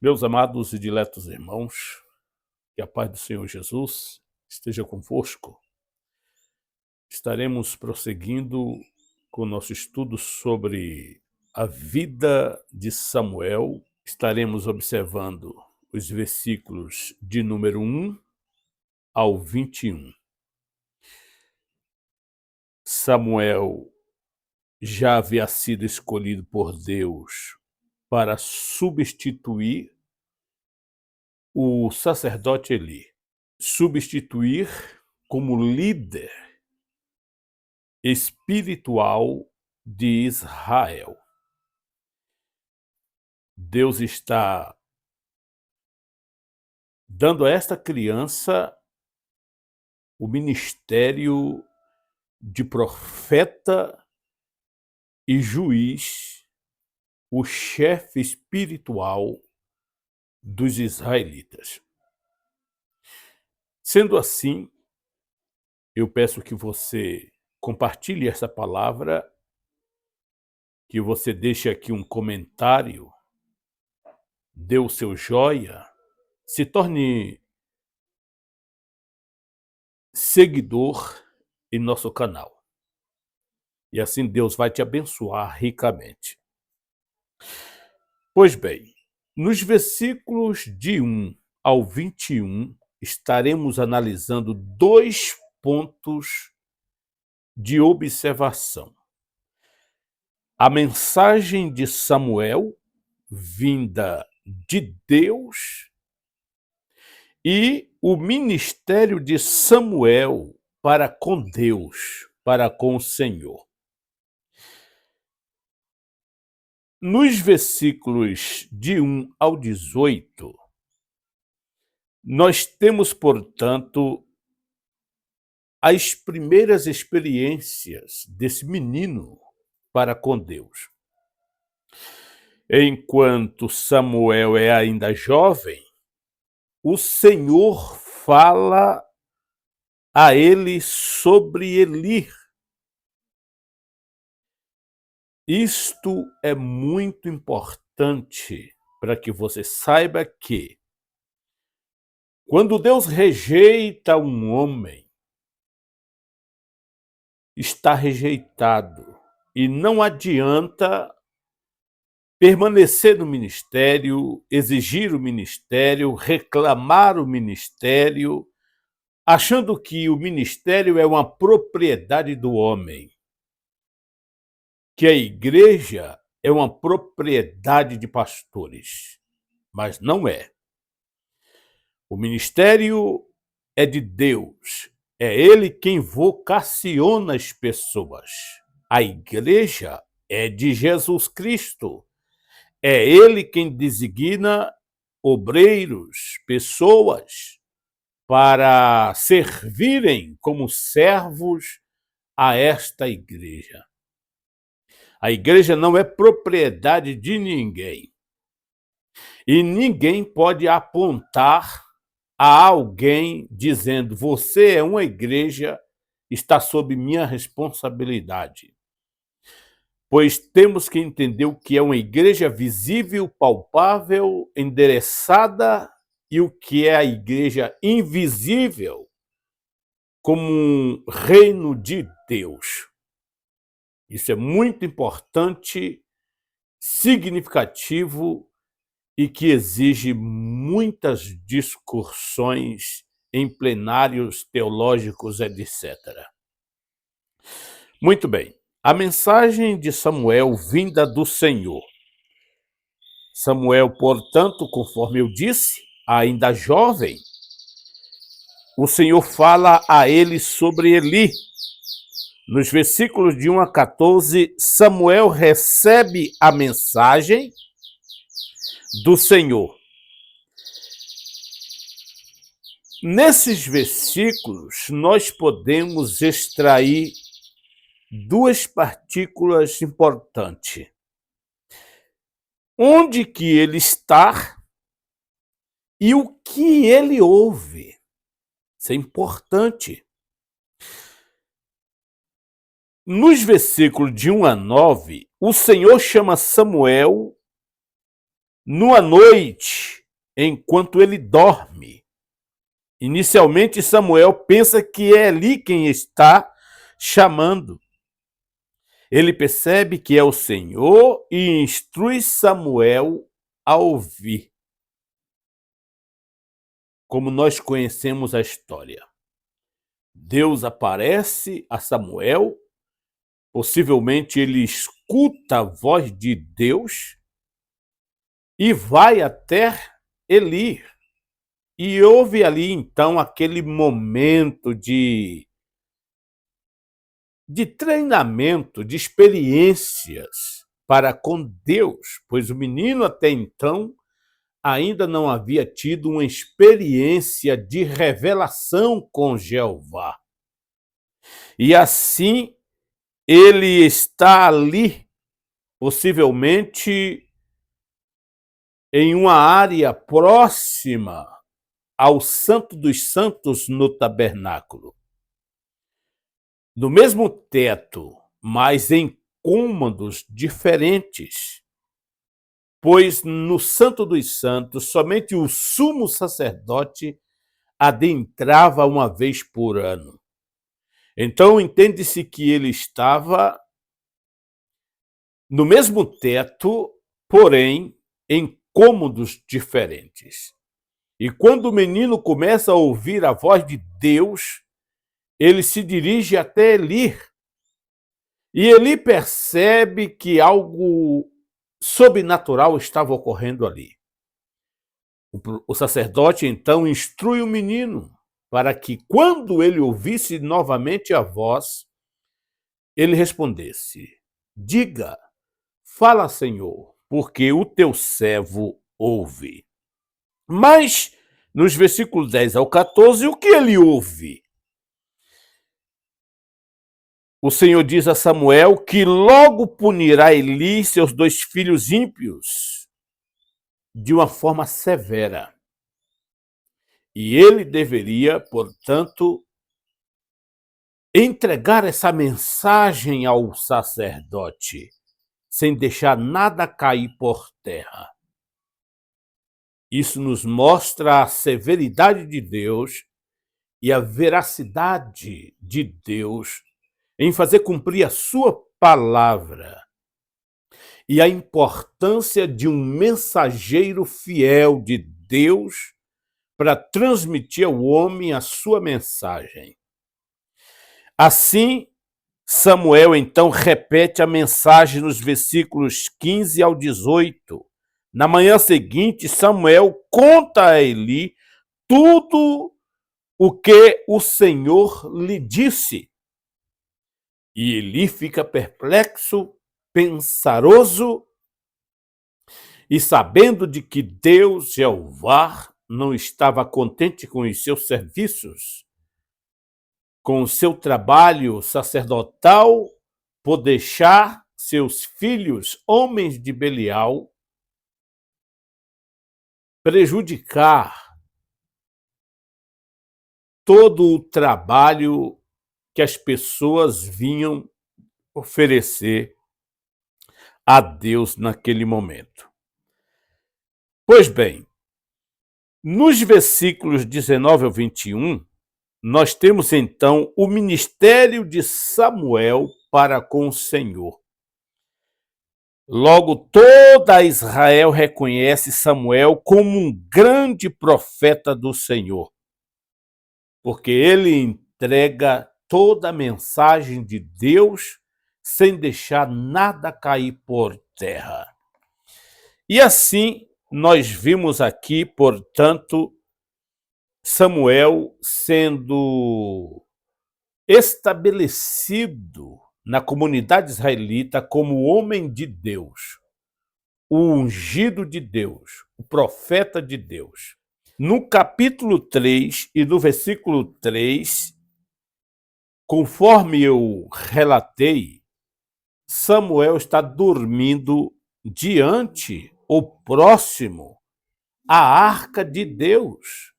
Meus amados e diletos irmãos, que a paz do Senhor Jesus esteja convosco. Estaremos prosseguindo com o nosso estudo sobre a vida de Samuel. Estaremos observando os versículos de número 1 ao 21. Samuel já havia sido escolhido por Deus para substituir o sacerdote Eli, substituir como líder espiritual de Israel. Deus está dando a esta criança o ministério de profeta e juiz, o chefe espiritual dos israelitas. Sendo assim, eu peço que você compartilhe essa palavra, que você deixe aqui um comentário, dê o seu joia, se torne seguidor em nosso canal. E assim Deus vai te abençoar ricamente. Pois bem, nos versículos de 1 ao 21, estaremos analisando 2 pontos de observação. A mensagem de Samuel, vinda de Deus, e o ministério de Samuel para com Deus, para com o Senhor. Nos versículos de 1 ao 18, nós temos, portanto, as primeiras experiências desse menino para com Deus. Enquanto Samuel é ainda jovem, o Senhor fala a ele sobre Eli. Isto é muito importante para que você saiba que, quando Deus rejeita um homem, está rejeitado e não adianta permanecer no ministério, exigir o ministério, reclamar o ministério, achando que o ministério é uma propriedade do homem, que a igreja é uma propriedade de pastores, mas não é. O ministério é de Deus, é Ele quem vocaciona as pessoas. A igreja é de Jesus Cristo, é Ele quem designa obreiros, pessoas, para servirem como servos a esta igreja. A igreja não é propriedade de ninguém. E ninguém pode apontar a alguém dizendo: você é uma igreja, está sob minha responsabilidade. Pois temos que entender o que é uma igreja visível, palpável, endereçada, e o que é a igreja invisível, como um reino de Deus. Isso é muito importante, significativo e que exige muitas discussões em plenários teológicos, etc. Muito bem. A mensagem de Samuel vinda do Senhor. Samuel, portanto, conforme eu disse, ainda jovem, o Senhor fala a ele sobre Eli. Nos versículos de 1 a 14, Samuel recebe a mensagem do Senhor. Nesses versículos, nós podemos extrair 2 partículas importantes. Onde que ele está e o que ele ouve. Isso é importante. Nos versículos de 1 a 9, o Senhor chama Samuel numa noite, enquanto ele dorme. Inicialmente, Samuel pensa que é Eli quem está chamando. Ele percebe que é o Senhor e instrui Samuel a ouvir. Como nós conhecemos a história. Deus aparece a Samuel, possivelmente ele escuta a voz de Deus e vai até Eli. E houve ali então aquele momento de treinamento, de experiências para com Deus, pois o menino até então ainda não havia tido uma experiência de revelação com Jeová. E assim ele está ali, possivelmente em uma área próxima ao Santo dos Santos no tabernáculo. No mesmo teto, mas em cômodos diferentes, pois no Santo dos Santos somente o sumo sacerdote adentrava uma vez por ano. Então entende-se que ele estava no mesmo teto, porém em cômodos diferentes. E quando o menino começa a ouvir a voz de Deus, ele se dirige até Eli. E Eli percebe que algo sobrenatural estava ocorrendo ali. O sacerdote então instrui o menino para que, quando ele ouvisse novamente a voz, ele respondesse: diga, fala, Senhor, porque o teu servo ouve. Mas, nos versículos 10 ao 14, o que ele ouve? O Senhor diz a Samuel que logo punirá Eli e seus 2 filhos ímpios de uma forma severa. E ele deveria, portanto, entregar essa mensagem ao sacerdote, sem deixar nada cair por terra. Isso nos mostra a severidade de Deus e a veracidade de Deus em fazer cumprir a sua palavra e a importância de um mensageiro fiel de Deus para transmitir ao homem a sua mensagem. Assim, Samuel então repete a mensagem nos versículos 15 ao 18. Na manhã seguinte, Samuel conta a Eli tudo o que o Senhor lhe disse. E Eli fica perplexo, pensaroso, e sabendo de que Deus, Jeová, não estava contente com os seus serviços, com o seu trabalho sacerdotal, por deixar seus filhos, homens de Belial, prejudicar todo o trabalho que as pessoas vinham oferecer a Deus naquele momento. Pois bem, nos versículos 19 ao 21, nós temos então o ministério de Samuel para com o Senhor. Logo, toda Israel reconhece Samuel como um grande profeta do Senhor, porque ele entrega toda a mensagem de Deus sem deixar nada cair por terra. E assim, nós vimos aqui, portanto, Samuel sendo estabelecido na comunidade israelita como homem de Deus, o ungido de Deus, o profeta de Deus. No capítulo 3 e no versículo 3, conforme eu relatei, Samuel está dormindo diante ou próximo à arca de Deus.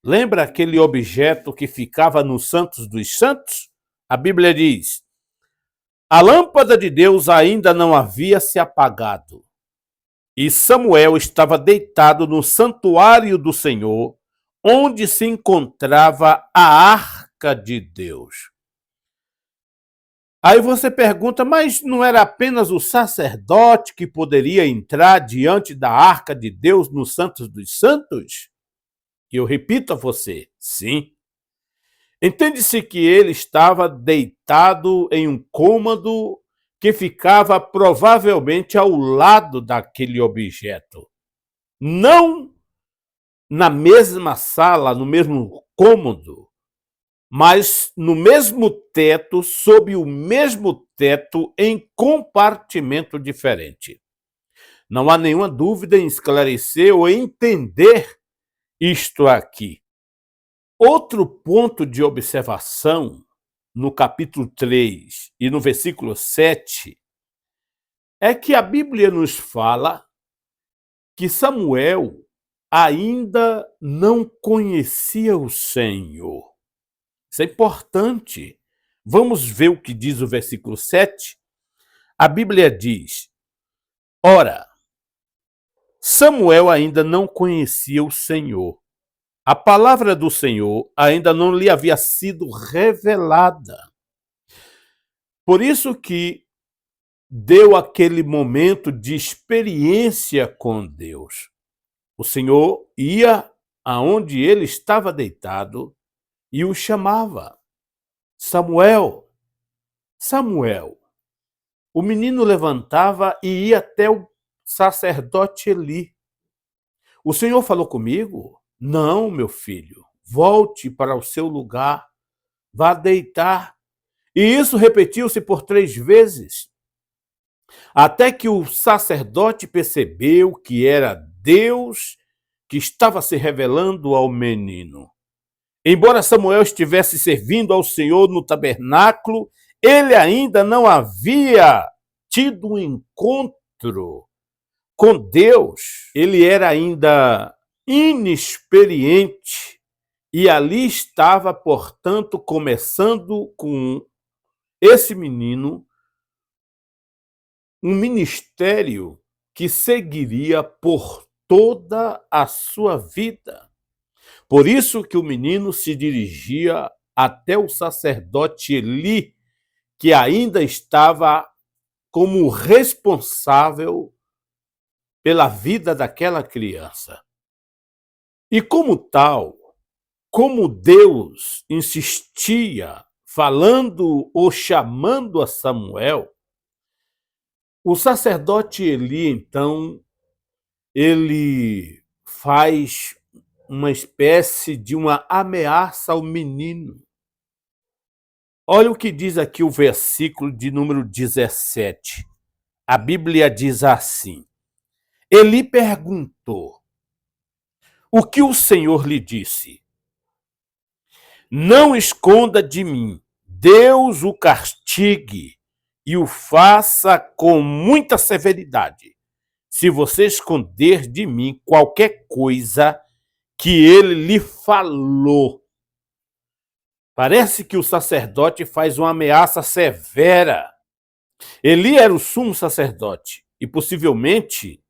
Lembra aquele objeto que ficava no Santos dos Santos? A Bíblia diz: a lâmpada de Deus ainda não havia se apagado, E Samuel estava deitado no santuário do Senhor, onde se encontrava a arca de Deus. Aí você pergunta, mas não era apenas o sacerdote que poderia entrar diante da arca de Deus no Santos dos Santos? E eu repito a você, sim. Entende-se que ele estava deitado em um cômodo que ficava provavelmente ao lado daquele objeto. Não na mesma sala, no mesmo cômodo, mas no mesmo teto, sob o mesmo teto, em compartimento diferente. Não há nenhuma dúvida em esclarecer ou entender isto aqui. Outro ponto de observação no capítulo 3 e no versículo 7 é que a Bíblia nos fala que Samuel ainda não conhecia o Senhor. Isso é importante. Vamos ver o que diz o versículo 7. A Bíblia diz: ora, Samuel ainda não conhecia o Senhor. A palavra do Senhor ainda não lhe havia sido revelada. Por isso que deu aquele momento de experiência com Deus. O Senhor ia aonde ele estava deitado e o chamava: Samuel, Samuel. O menino levantava e ia até o sacerdote Eli. O Senhor falou comigo? Não, meu filho, volte para o seu lugar, vá deitar. E isso repetiu-se por 3 vezes, até que o sacerdote percebeu que era Deus que estava se revelando ao menino. Embora Samuel estivesse servindo ao Senhor no tabernáculo, ele ainda não havia tido um encontro com Deus. Ele era ainda inexperiente e ali estava, portanto, começando com esse menino um ministério que seguiria por toda a sua vida. Por isso que o menino se dirigia até o sacerdote Eli, que ainda estava como responsável pela vida daquela criança. E como tal, como Deus insistia falando ou chamando a Samuel, o sacerdote Eli, então, ele faz uma espécie de uma ameaça ao menino. Olha o que diz aqui o versículo de número 17. A Bíblia diz assim: Eli perguntou: o que o Senhor lhe disse? Não esconda de mim, Deus o castigue e o faça com muita severidade, se você esconder de mim qualquer coisa que ele lhe falou. Parece que o sacerdote faz uma ameaça severa. Eli era o sumo sacerdote e possivelmente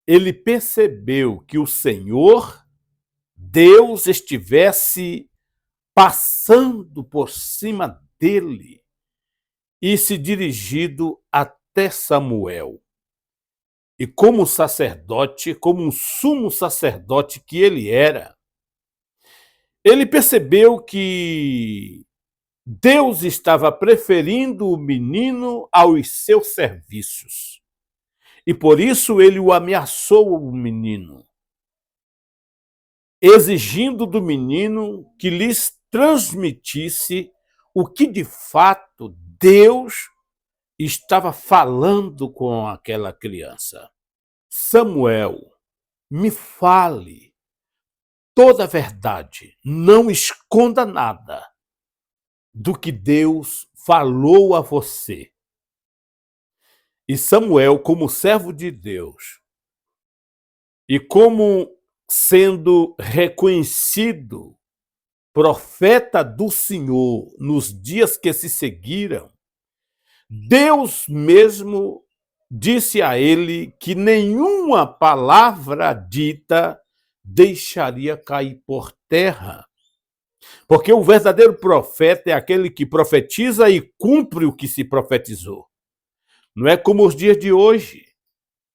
ele percebeu que o Senhor, Deus, estivesse passando por cima dele e se dirigido até Samuel. E como sacerdote, como um sumo sacerdote que ele era, ele percebeu que Deus estava preferindo o menino aos seus serviços. E por isso ele o ameaçou o menino, exigindo do menino que lhes transmitisse o que de fato Deus estava falando com aquela criança. Samuel, me fale toda a verdade, não esconda nada do que Deus falou a você. E Samuel, como servo de Deus, e como sendo reconhecido profeta do Senhor nos dias que se seguiram, Deus mesmo disse a ele que nenhuma palavra dita deixaria cair por terra. Porque o verdadeiro profeta é aquele que profetiza e cumpre o que se profetizou. Não é como os dias de hoje,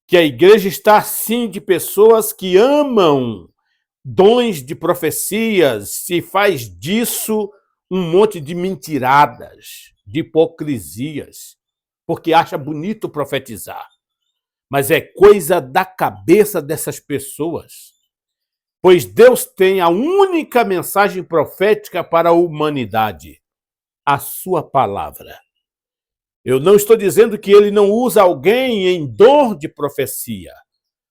que a igreja está assim de pessoas que amam dons de profecias, se faz disso um monte de mentiradas, de hipocrisias, porque acha bonito profetizar. Mas é coisa da cabeça dessas pessoas. Pois Deus tem a única mensagem profética para a humanidade, a sua palavra. Eu não estou dizendo que ele não usa alguém em dom de profecia,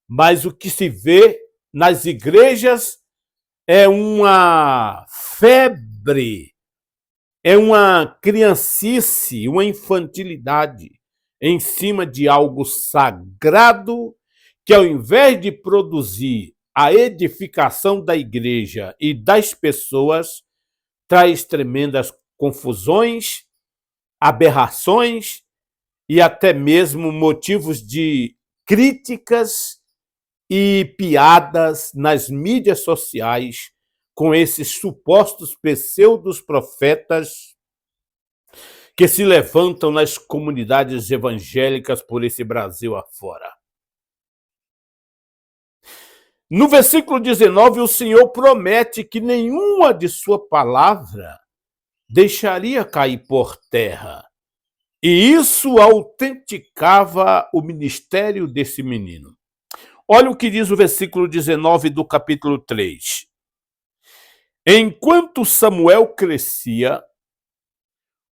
mas o que se vê nas igrejas é uma febre, é uma criancice, uma infantilidade em cima de algo sagrado que, ao invés de produzir a edificação da igreja e das pessoas, traz tremendas confusões, aberrações e até mesmo motivos de críticas e piadas nas mídias sociais com esses supostos pseudos profetas que se levantam nas comunidades evangélicas por esse Brasil afora. No versículo 19, o Senhor promete que nenhuma de sua palavra deixaria cair por terra. E isso autenticava o ministério desse menino. Olha o que diz o versículo 19 do capítulo 3. Enquanto Samuel crescia,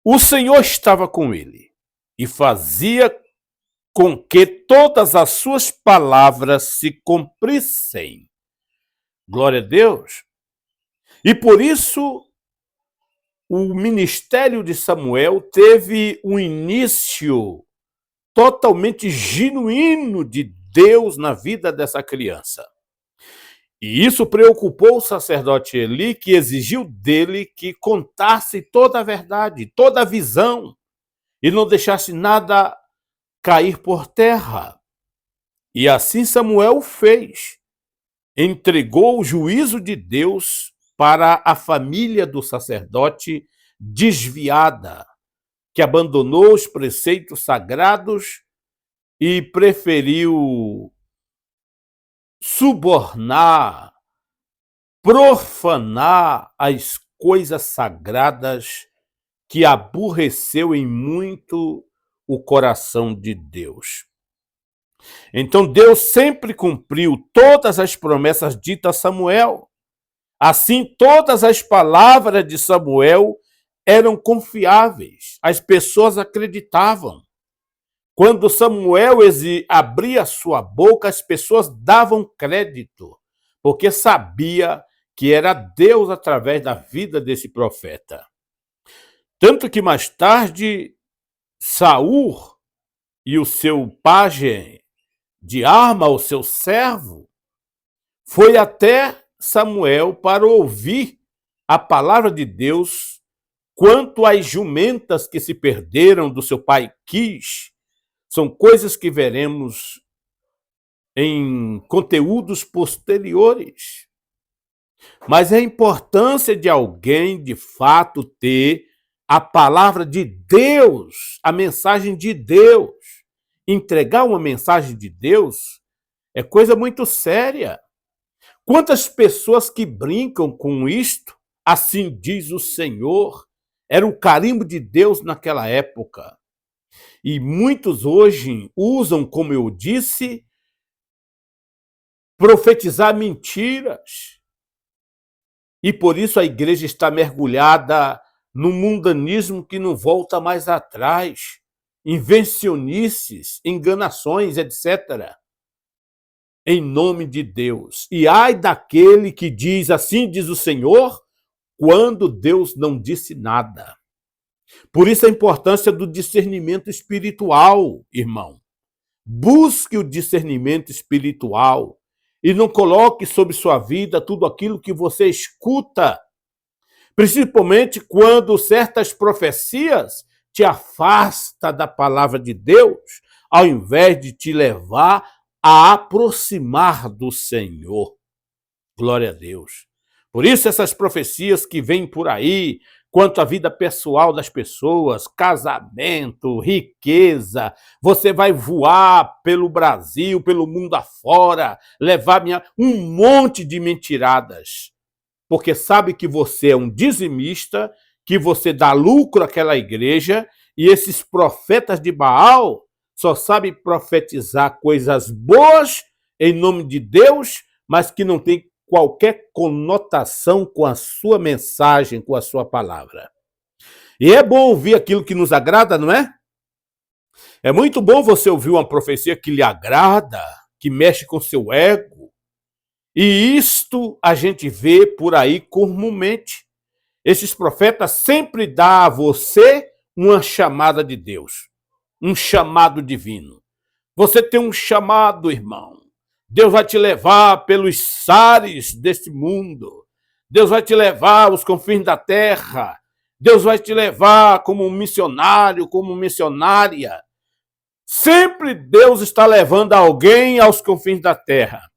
o Senhor estava com ele e fazia com que todas as suas palavras se cumprissem. Glória a Deus. E por isso o ministério de Samuel teve um início totalmente genuíno de Deus na vida dessa criança. E isso preocupou o sacerdote Eli, que exigiu dele que contasse toda a verdade, toda a visão, e não deixasse nada cair por terra. E assim Samuel fez. Entregou o juízo de Deus para a família do sacerdote desviada, que abandonou os preceitos sagrados e preferiu subornar, profanar as coisas sagradas, que aborreceu em muito o coração de Deus. Então Deus sempre cumpriu todas as promessas ditas a Samuel. Assim, todas as palavras de Samuel eram confiáveis, as pessoas acreditavam. Quando Samuel abria sua boca, as pessoas davam crédito, porque sabia que era Deus através da vida desse profeta. Tanto que mais tarde, Saul e o seu pajem de arma, o seu servo, foi até Samuel para ouvir a palavra de Deus quanto às jumentas que se perderam do seu pai Quis. São coisas que veremos em conteúdos posteriores. Mas a importância de alguém, de fato, ter a palavra de Deus, a mensagem de Deus. Entregar uma mensagem de Deus é coisa muito séria. Quantas pessoas que brincam com isto, assim diz o Senhor, era o carimbo de Deus naquela época. E muitos hoje usam, como eu disse, profetizar mentiras. E por isso a igreja está mergulhada num mundanismo que não volta mais atrás, invencionices, enganações, etc. Em nome de Deus. E ai daquele que diz, assim diz o Senhor, quando Deus não disse nada. Por isso a importância do discernimento espiritual, irmão. Busque o discernimento espiritual e não coloque sobre sua vida tudo aquilo que você escuta, principalmente quando certas profecias te afastam da palavra de Deus, ao invés de te levar a aproximar do Senhor. Glória a Deus. Por isso essas profecias que vêm por aí, quanto à vida pessoal das pessoas, casamento, riqueza, você vai voar pelo Brasil, pelo mundo afora, levar um monte de mentiradas, porque sabe que você é um dizimista, que você dá lucro àquela igreja, e esses profetas de Baal só sabem profetizar coisas boas em nome de Deus, mas que não tem qualquer conotação com a sua mensagem, com a sua palavra. E é bom ouvir aquilo que nos agrada, não é? É muito bom você ouvir uma profecia que lhe agrada, que mexe com seu ego. E isto a gente vê por aí comumente. Esses profetas sempre dão a você uma chamada de Deus, um chamado divino. Você tem um chamado, irmão. Deus vai te levar pelos sares deste mundo. Deus vai te levar aos confins da terra. Deus vai te levar como um missionário, como missionária. Sempre Deus está levando alguém aos confins da terra.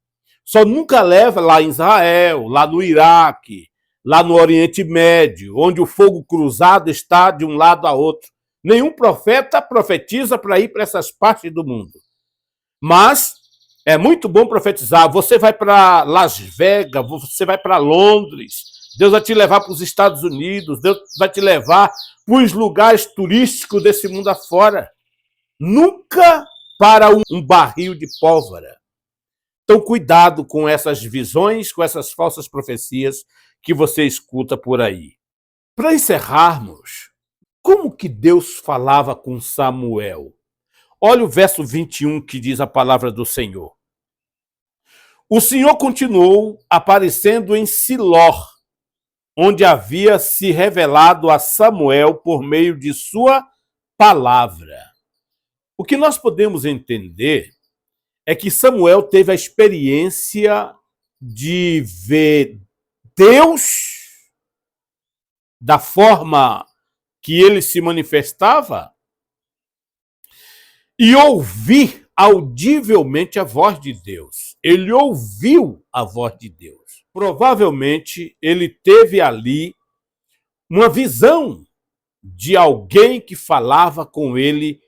Só nunca leva lá em Israel, lá no Iraque, lá no Oriente Médio, onde o fogo cruzado está de um lado a outro. Nenhum profeta profetiza para ir para essas partes do mundo. Mas é muito bom profetizar. Você vai para Las Vegas, você vai para Londres, Deus vai te levar para os Estados Unidos, Deus vai te levar para os lugares turísticos desse mundo afora. Nunca para um barril de pólvora. Então, cuidado com essas visões, com essas falsas profecias que você escuta por aí. Para encerrarmos, como que Deus falava com Samuel? Olha o verso 21 que diz a palavra do Senhor. O Senhor continuou aparecendo em Siló, onde havia se revelado a Samuel por meio de sua palavra. O que nós podemos entender é que Samuel teve a experiência de ver Deus da forma que ele se manifestava e ouvir audivelmente a voz de Deus. Ele ouviu a voz de Deus. Provavelmente ele teve ali uma visão de alguém que falava com ele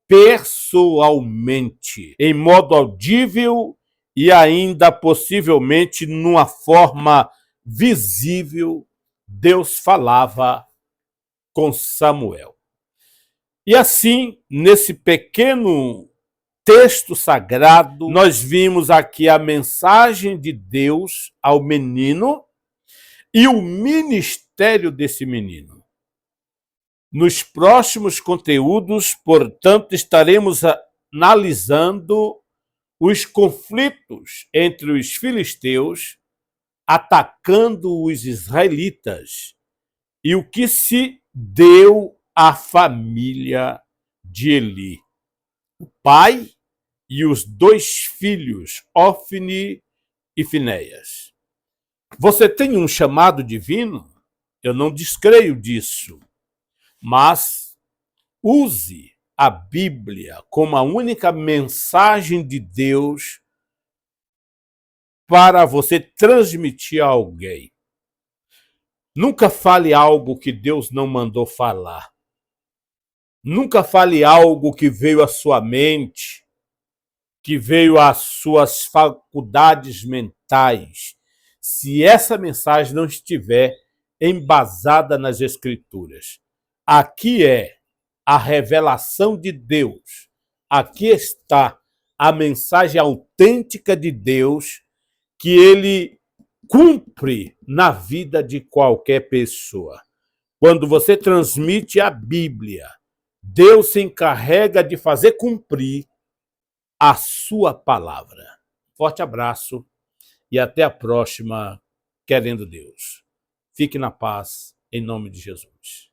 pessoalmente, em modo audível e ainda possivelmente numa forma visível. Deus falava com Samuel. E assim, nesse pequeno texto sagrado, nós vimos aqui a mensagem de Deus ao menino e o ministério desse menino. Nos próximos conteúdos, portanto, estaremos analisando os conflitos entre os filisteus atacando os israelitas e o que se deu à família de Eli, o pai e os dois filhos, Ofni e Finéias. Você tem um chamado divino? Eu não descreio disso, mas use a Bíblia como a única mensagem de Deus para você transmitir a alguém. Nunca fale algo que Deus não mandou falar. Nunca fale algo que veio à sua mente, que veio às suas faculdades mentais, se essa mensagem não estiver embasada nas Escrituras. Aqui é a revelação de Deus. Aqui está a mensagem autêntica de Deus que ele cumpre na vida de qualquer pessoa. Quando você transmite a Bíblia, Deus se encarrega de fazer cumprir a sua palavra. Forte abraço e até a próxima, querendo Deus. Fique na paz, em nome de Jesus.